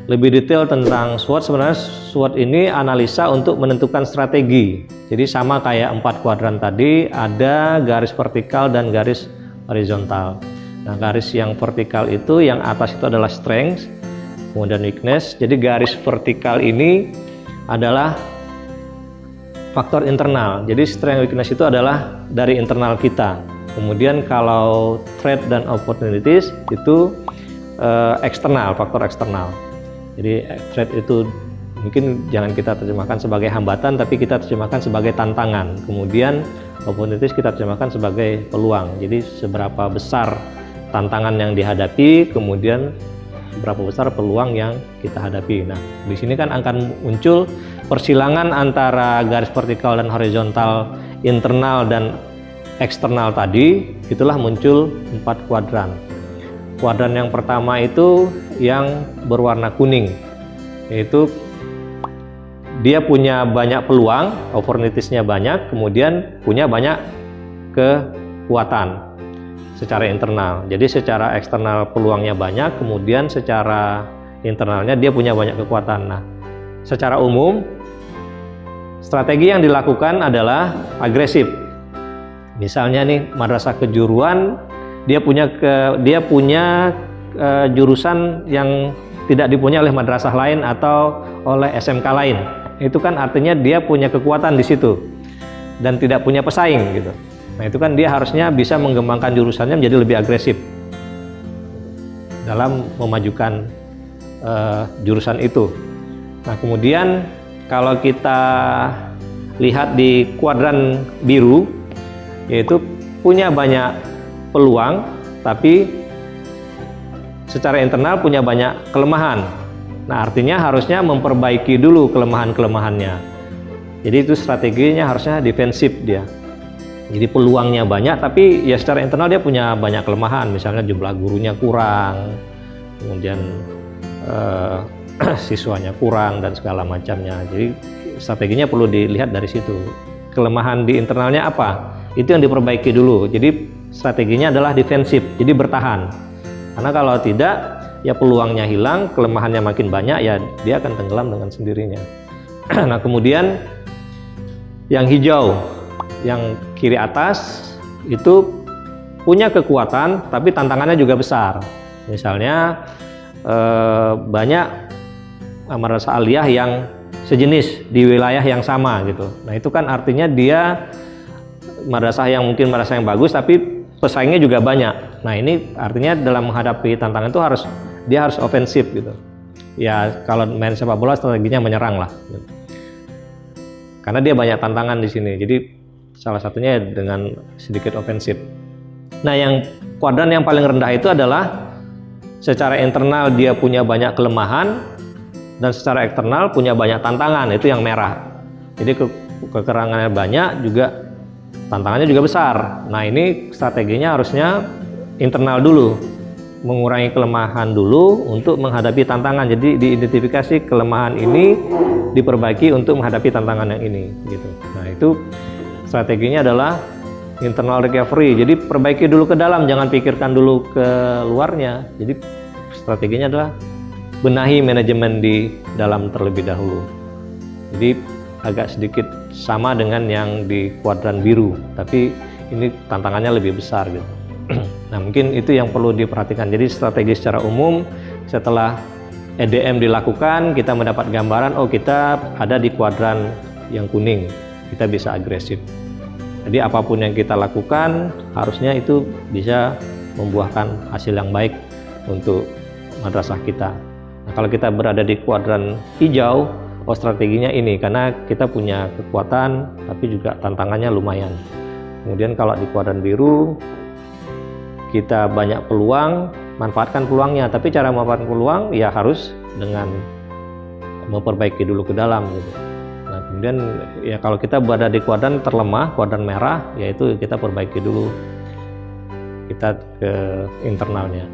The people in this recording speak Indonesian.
lebih detail tentang SWOT, sebenarnya SWOT ini analisa untuk menentukan strategi. Jadi sama kayak 4 kuadran tadi, ada garis vertikal dan garis horizontal. Nah, garis yang vertikal itu, yang atas itu adalah strength, kemudian weakness. Jadi garis vertikal ini adalah faktor internal. Jadi strength weakness itu adalah dari internal kita. Kemudian kalau threat dan opportunities itu eksternal, faktor eksternal. Jadi threat itu mungkin jangan kita terjemahkan sebagai hambatan, tapi kita terjemahkan sebagai tantangan. Kemudian opportunities kita terjemahkan sebagai peluang. Jadi seberapa besar tantangan yang dihadapi, kemudian seberapa besar peluang yang kita hadapi. Nah, di sini kan akan muncul persilangan antara garis vertikal dan horizontal, internal dan eksternal tadi. Itulah muncul 4 kuadran. Kuadran yang pertama itu yang berwarna kuning, yaitu dia punya banyak peluang, opportunities-nya banyak, kemudian punya banyak kekuatan secara internal. Jadi secara eksternal peluangnya banyak, kemudian secara internalnya dia punya banyak kekuatan. Nah, secara umum strategi yang dilakukan adalah agresif. Misalnya nih, madrasah kejuruan, dia punya jurusan yang tidak dipunyai oleh madrasah lain atau oleh SMK lain. Itu kan artinya dia punya kekuatan di situ dan tidak punya pesaing gitu. Nah, itu kan dia harusnya bisa mengembangkan jurusannya menjadi lebih agresif dalam memajukan jurusan itu. Nah, kemudian kalau kita lihat di kuadran biru, yaitu punya banyak peluang, tapi secara internal punya banyak kelemahan. Nah, artinya harusnya memperbaiki dulu kelemahan-kelemahannya. Jadi itu strateginya harusnya defensif dia. Jadi peluangnya banyak, tapi ya secara internal dia punya banyak kelemahan. Misalnya jumlah gurunya kurang, kemudian siswanya kurang dan segala macamnya. Jadi strateginya perlu dilihat dari situ. Kelemahan di internalnya apa? Itu yang diperbaiki dulu. Jadi strateginya adalah defensif, jadi bertahan. Karena kalau tidak, ya peluangnya hilang, kelemahannya makin banyak, ya dia akan tenggelam dengan sendirinya. Nah, kemudian yang hijau, yang kiri atas, itu punya kekuatan, tapi tantangannya juga besar. Misalnya banyak madrasah aliyah yang sejenis di wilayah yang sama gitu. Nah, itu kan artinya dia madrasah yang mungkin madrasah yang bagus, tapi pesaingnya juga banyak. Nah, ini artinya dalam menghadapi tantangan itu dia harus ofensif gitu. Ya, kalau main sepak bola strateginya menyerang lah gitu. Karena dia banyak tantangan di sini. Jadi salah satunya dengan sedikit ofensif. Nah, yang kuadran yang paling rendah itu adalah secara internal dia punya banyak kelemahan dan secara eksternal punya banyak tantangan, itu yang merah. Jadi kekurangannya banyak, juga tantangannya juga besar. Nah, ini strateginya harusnya internal dulu, mengurangi kelemahan dulu untuk menghadapi tantangan. Jadi diidentifikasi kelemahan ini, diperbaiki untuk menghadapi tantangan yang ini gitu. Nah, itu strateginya adalah internal recovery. Jadi perbaiki dulu ke dalam, jangan pikirkan dulu ke luarnya. Jadi strateginya adalah benahi manajemen di dalam terlebih dahulu. Jadi agak sedikit sama dengan yang di kuadran biru, tapi ini tantangannya lebih besar gitu. Nah, mungkin itu yang perlu diperhatikan. Jadi strategi secara umum, setelah EDM dilakukan, kita mendapat gambaran, oh kita ada di kuadran yang kuning, kita bisa agresif. Jadi apapun yang kita lakukan, harusnya itu bisa membuahkan hasil yang baik untuk madrasah kita. Nah, kalau kita berada di kuadran hijau, oh strateginya ini, karena kita punya kekuatan tapi juga tantangannya lumayan. Kemudian kalau di kuadran biru, kita banyak peluang, manfaatkan peluangnya, tapi cara memanfaatkan peluang ya harus dengan memperbaiki dulu ke dalam gitu. Nah, kemudian ya kalau kita berada di kuadran terlemah, kuadran merah, yaitu kita perbaiki dulu kita ke internalnya.